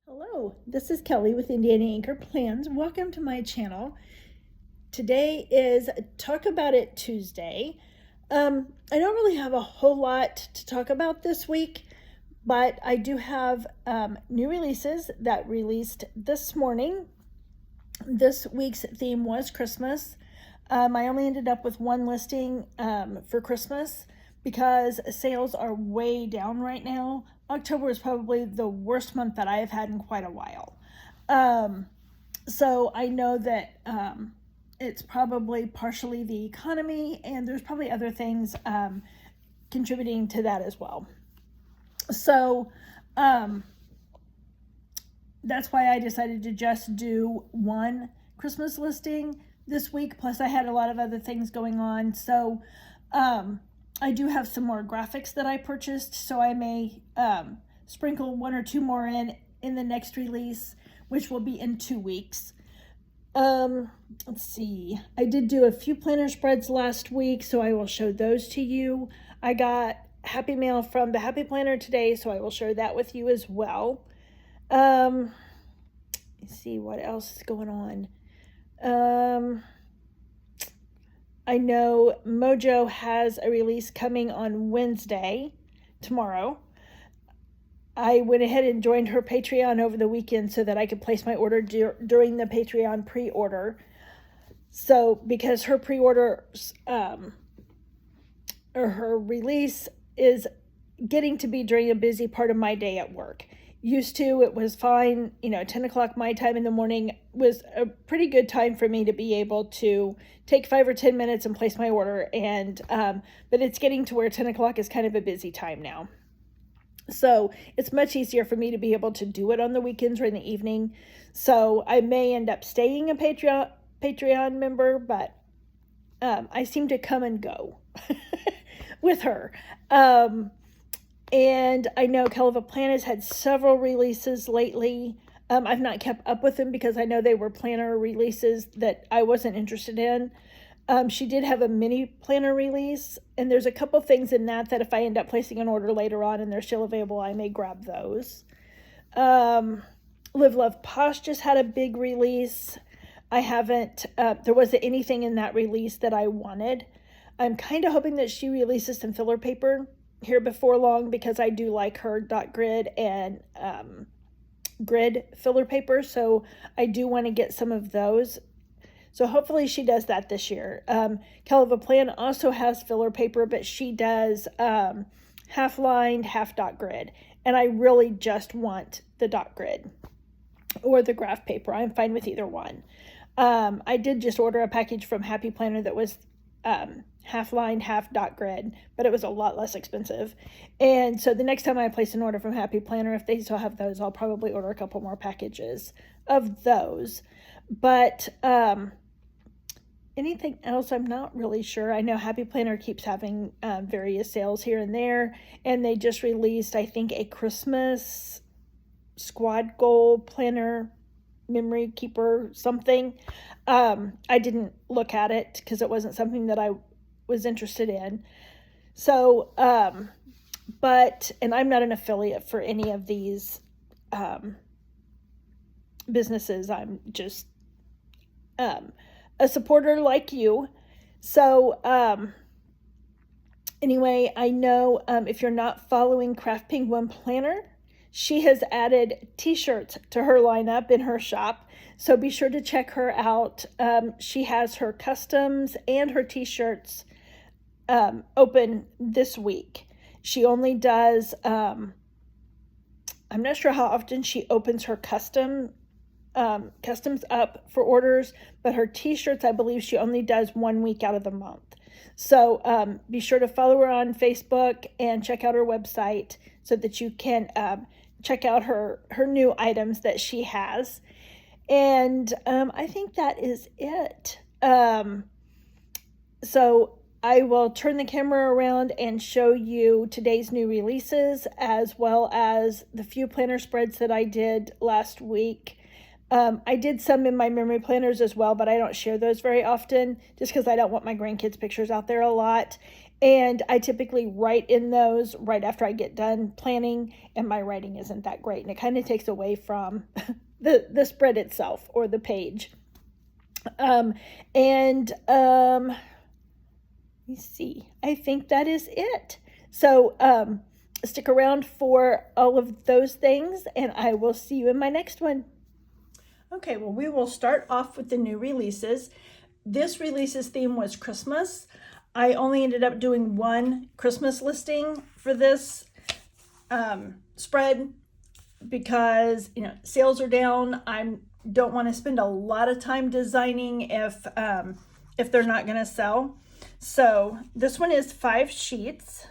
Hello, this is Kelly with Indiana Anchor Plans. Welcome to my channel. Today is Talk About It Tuesday. I don't really have a whole lot to talk about this week, but I do have new releases that released this morning. This week's theme was Christmas. I only ended up with one listing for Christmas because sales are way down right now. October is probably the worst month that I have had in quite a while. So I know that it's probably partially the economy, and there's probably other things contributing to that as well. So that's why I decided to just do one Christmas listing this week. Plus I had a lot of other things going on. So I do have some more graphics that I purchased, so I may sprinkle one or two more in the next release, which will be in 2 weeks. Let's see. I did do a few planner spreads last week, so I will show those to you. I got Happy Mail from the Happy Planner today, so I will share that with you as well. Let's see what else is going on. I know Mojo has a release coming on Wednesday, tomorrow. I went ahead and joined her Patreon over the weekend so that I could place my order during the Patreon pre-order. So because her pre-order or her release is getting to be during a busy part of my day at work. Used to, it was fine, 10 o'clock my time in the morning was a pretty good time for me to be able to take 5 or 10 minutes and place my order. And but it's getting to where 10 o'clock is kind of a busy time now. So it's much easier for me to be able to do it on the weekends or in the evening. So I may end up staying a Patreon member, but I seem to come and go with her. And I know Kelva Plan has had several releases lately. I've not kept up with them because I know they were planner releases that I wasn't interested in. She did have a mini planner release, and there's a couple things in that if I end up placing an order later on and they're still available, I may grab those. Live Love Posh just had a big release. I haven't, there wasn't anything in that release that I wanted. I'm kind of hoping that she releases some filler paper here before long because I do like her dot grid and grid filler paper, so I do want to get some of those. So hopefully she does that this year. Kelva Plan also has filler paper, but she does half lined, half dot grid, and I really just want the dot grid or the graph paper. I'm fine with either one. I did just order a package from Happy Planner that was half lined, half dot grid, but it was a lot less expensive. And so the next time I place an order from Happy Planner, if they still have those, I'll probably order a couple more packages of those. But anything else, I'm not really sure. I know Happy Planner keeps having various sales here and there, and they just released, I think, a Christmas squad goal planner, memory keeper something. I didn't look at it because it wasn't something that I was interested in. So, and I'm not an affiliate for any of these businesses. I'm just a supporter like you. So anyway, I know if you're not following Craft Penguin Planner, she has added t-shirts to her lineup in her shop, so be sure to check her out. She has her customs and her t-shirts open this week. She only does, I'm not sure how often she opens her customs up for orders, but her t-shirts, I believe she only does 1 week out of the month. So be sure to follow her on Facebook and check out her website so that you can check out her new items that she has. And I think that is it. So I will turn the camera around and show you today's new releases, as well as the few planner spreads that I did last week. I did some in my memory planners as well, but I don't share those very often just because I don't want my grandkids' pictures out there a lot. And I typically write in those right after I get done planning, and my writing isn't that great, and it kind of takes away from the spread itself or the page. Let me see, I think that is it. So stick around for all of those things, and I will see you in my next one. Okay, well, we will start off with the new releases. This releases theme was Christmas. I only ended up doing one Christmas listing for this spread because, you know, sales are down. I don't want to spend a lot of time designing if they're not going to sell. So this one is 5 sheets.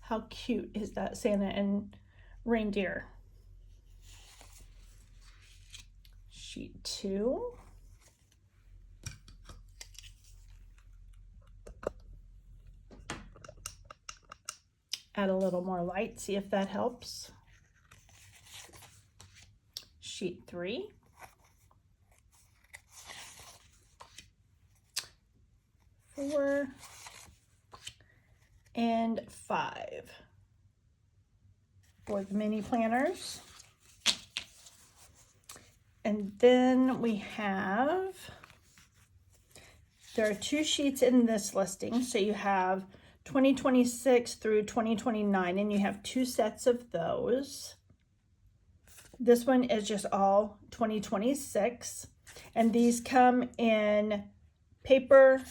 How cute is that Santa and reindeer? Sheet 2. Add a little more light, see if that helps. Sheet 3. Four and 5 for the mini planners. And then we have, there are 2 sheets in this listing. So you have 2026 through 2029, and you have 2 sets of those. This one is just all 2026, and these come in paper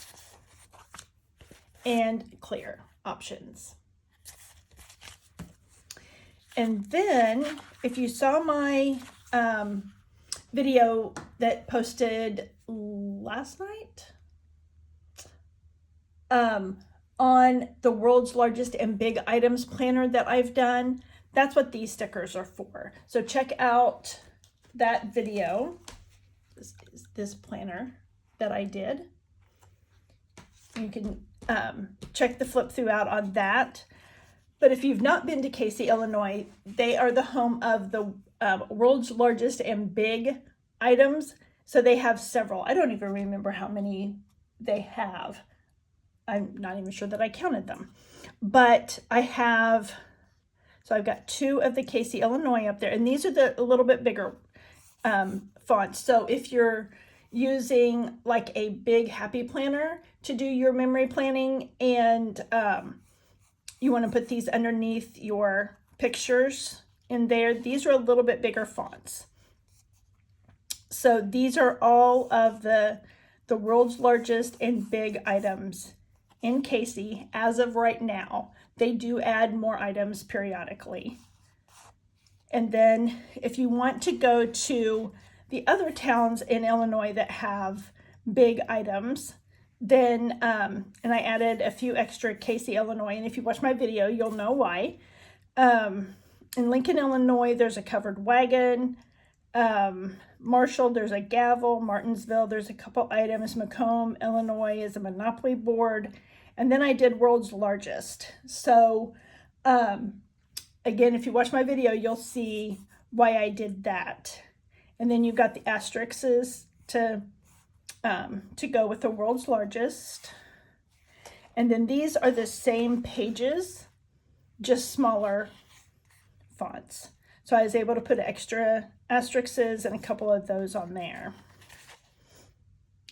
and clear options. And then if you saw my video that posted last night on the world's largest and big items planner that I've done, that's what these stickers are for. So check out that video. This is this planner that I did. You can check the flip through out on that. But if you've not been to Casey, Illinois, they are the home of the world's largest and big items. So they have several. I don't even remember how many they have. I'm not even sure that I counted them. But I have, so I've got 2 of the Casey, Illinois up there. And these are a little bit bigger fonts. So if you're using like a big happy planner to do your memory planning, and you want to put these underneath your pictures in there, these are a little bit bigger fonts. So these are all of the world's largest and big items in Casey as of right now. They do add more items periodically. And then if you want to go to the other towns in Illinois that have big items, then, and I added a few extra Casey, Illinois, and if you watch my video, you'll know why. In Lincoln, Illinois, there's a covered wagon. Marshall, there's a gavel. Martinsville, there's a couple items. Macomb, Illinois is a Monopoly board. And then I did world's largest. So, again, if you watch my video, you'll see why I did that. And then you've got the asterisks to go with the world's largest. And then these are the same pages, just smaller fonts. So I was able to put extra asterisks and a couple of those on there.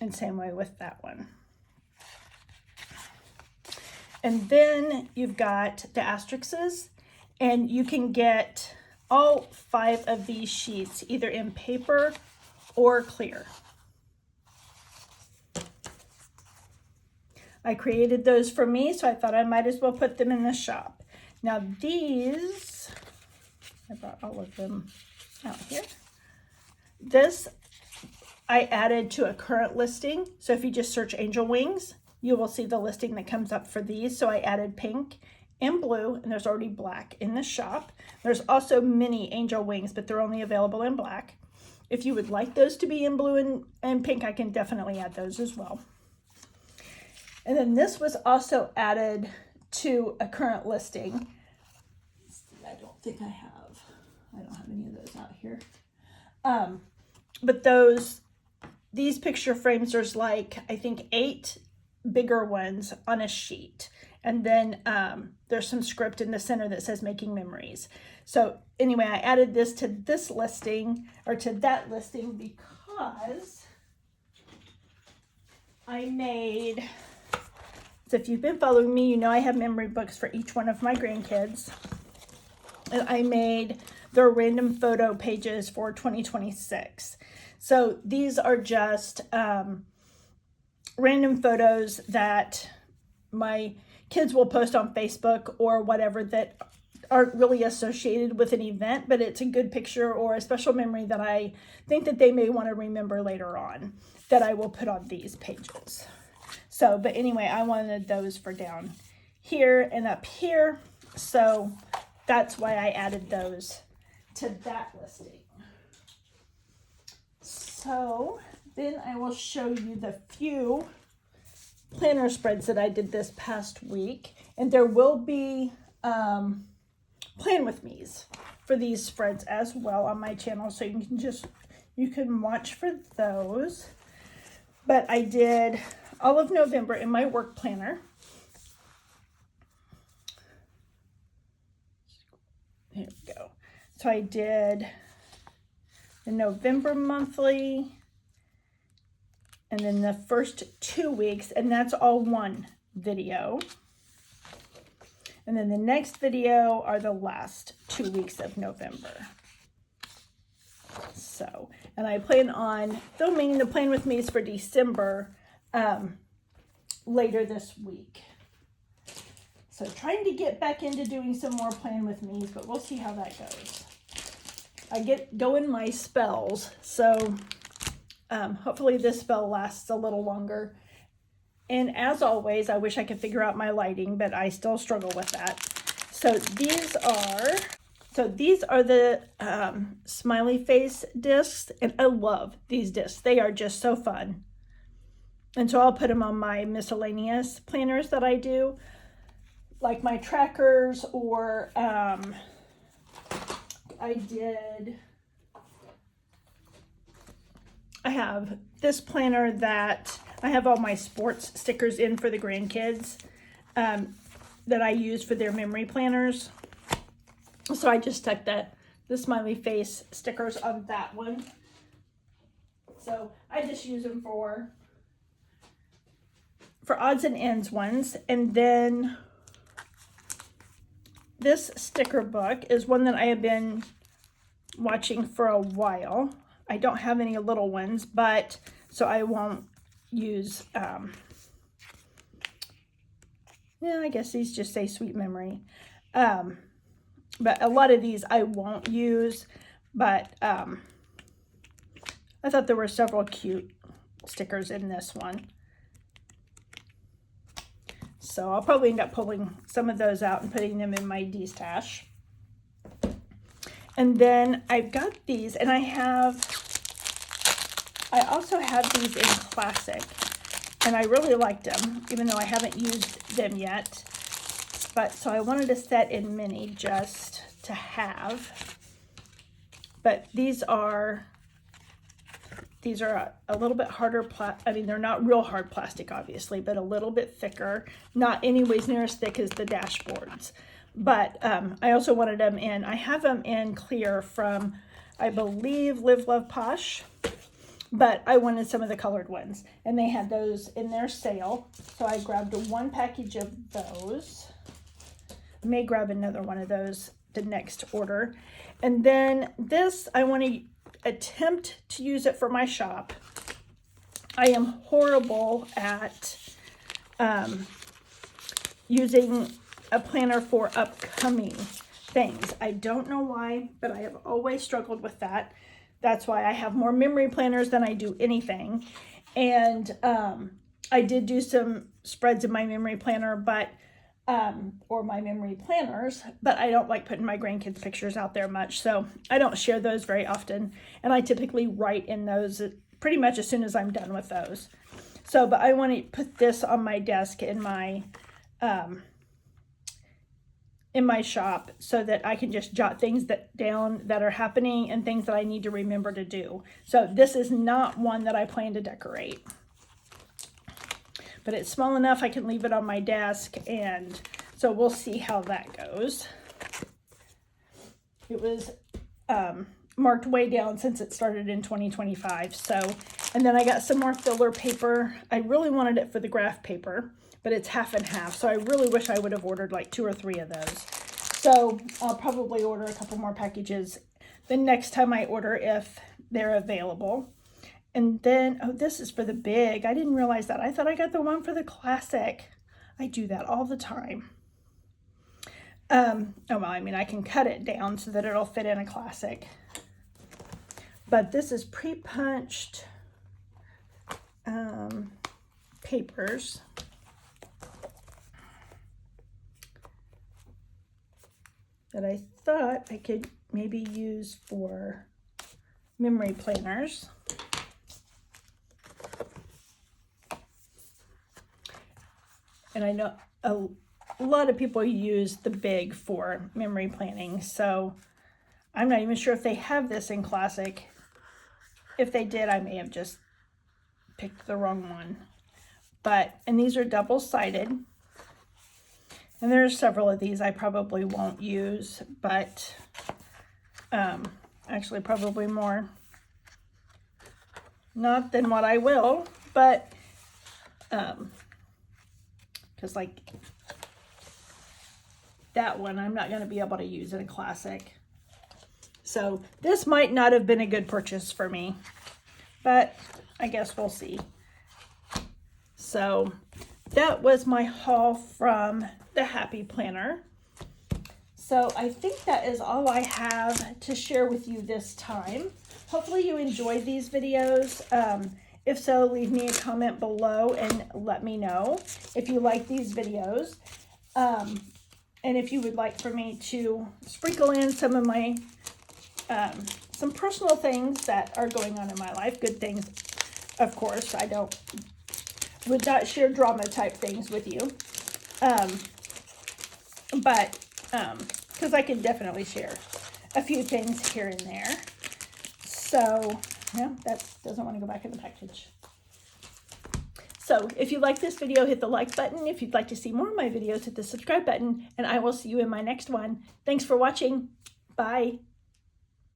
And same way with that one. And then you've got the asterisks, and you can get all 5 of these sheets either in paper or clear. I created those for me, so I thought I might as well put them in the shop. Now these, I brought all of them out here. This I added to a current listing. So if you just search angel wings, you will see the listing that comes up for these. So I added pink and blue, and there's already black in the shop. There's also mini angel wings, but they're only available in black. If you would like those to be in blue and pink, I can definitely add those as well. And then this was also added to a current listing. I don't think I don't have any of those out here. But these picture frames, there's like, I think 8 bigger ones on a sheet. And then there's some script in the center that says making memories. So anyway, I added this to this listing, or to that listing, because I made, so if you've been following me, you know I have memory books for each one of my grandkids. And I made their random photo pages for 2026. So these are just random photos that my kids will post on Facebook or whatever that aren't really associated with an event, but it's a good picture or a special memory that I think that they may want to remember later on, that I will put on these pages. So, but anyway, I wanted those for down here and up here. So that's why I added those to that listing. So then I will show you the few planner spreads that I did this past week. And there will be plan with me's for these spreads as well on my channel, so you can watch for those. But I did all of November in my work planner. Here we go. So I did the November monthly, and then the first 2 weeks, and that's all one video. And then the next video are the last 2 weeks of November. So, and I plan on filming the Plan With Me's for December later this week. So trying to get back into doing some more Plan With Me's, but we'll see how that goes. I go in my spells, so hopefully this spell lasts a little longer. And as always, I wish I could figure out my lighting, but I still struggle with that. So these are the smiley face discs, and I love these discs. They are just so fun. And so I'll put them on my miscellaneous planners that I do, like my trackers, or I have this planner that I have all my sports stickers in for the grandkids that I use for their memory planners. So I just stuck the smiley face stickers on that one. So I just use them for odds and ends ones. And then this sticker book is one that I have been watching for a while. I don't have any little ones, but so I won't use, yeah, I guess these just say sweet memory. But a lot of these I won't use, but I thought there were several cute stickers in this one. So I'll probably end up pulling some of those out and putting them in my D-stash. And then I've got these, and I also have these in classic, and I really liked them, even though I haven't used them yet. But so I wanted a set in mini just to have. But these are a little bit harder, I mean, they're not real hard plastic, obviously, but a little bit thicker, not anyways near as thick as the dashboards. But I also wanted them in, I have them in clear from, I believe, Live Love Posh, but I wanted some of the colored ones, and they had those in their sale. So I grabbed one package of those. I may grab another one of those the next order. And then this, I want to attempt to use it for my shop. I am horrible at using a planner for upcoming things. I don't know why, but I have always struggled with that. That's why I have more memory planners than I do anything. And I did do some spreads in my memory planner, but or my memory planners, but I don't like putting my grandkids' pictures out there much, so I don't share those very often, and I typically write in those pretty much as soon as I'm done with those. So, but I want to put this on my desk in my shop so that I can just jot things down that are happening and things that I need to remember to do. So this is not one that I plan to decorate. but it's small enough I can leave it on my desk, and so we'll see how that goes. It was marked way down since it started in 2025. So, and then I got some more filler paper. I really wanted it for the graph paper, but it's half and half. So I really wish I would have ordered like 2 or 3 of those. So I'll probably order a couple more packages the next time I order if they're available. And then, oh, this is for the big. I didn't realize that. I thought I got the one for the classic. I do that all the time. Oh, well, I mean, I can cut it down so that it'll fit in a classic. But this is pre-punched papers. That I thought I could maybe use for memory planners. And I know a lot of people use the big for memory planning, so I'm not even sure if they have this in classic. If they did, I may have just picked the wrong one. But, and these are double-sided. And there's several of these I probably won't use, but actually probably more not than what I will, but because like that one I'm not going to be able to use in a classic. So this might not have been a good purchase for me, but I guess we'll see. So that was my haul from the Happy Planner. So I think that is all I have to share with you this time. Hopefully you enjoyed these videos. If so, leave me a comment below and let me know if you like these videos. And if you would like for me to sprinkle in some of my, some personal things that are going on in my life, good things, of course. I would not share drama type things with you. But because I can definitely share a few things here and there. So, no, that doesn't want to go back in the package. So, if you like this video, hit the like button. If you'd like to see more of my videos, hit the subscribe button. And I will see you in my next one. Thanks for watching. Bye.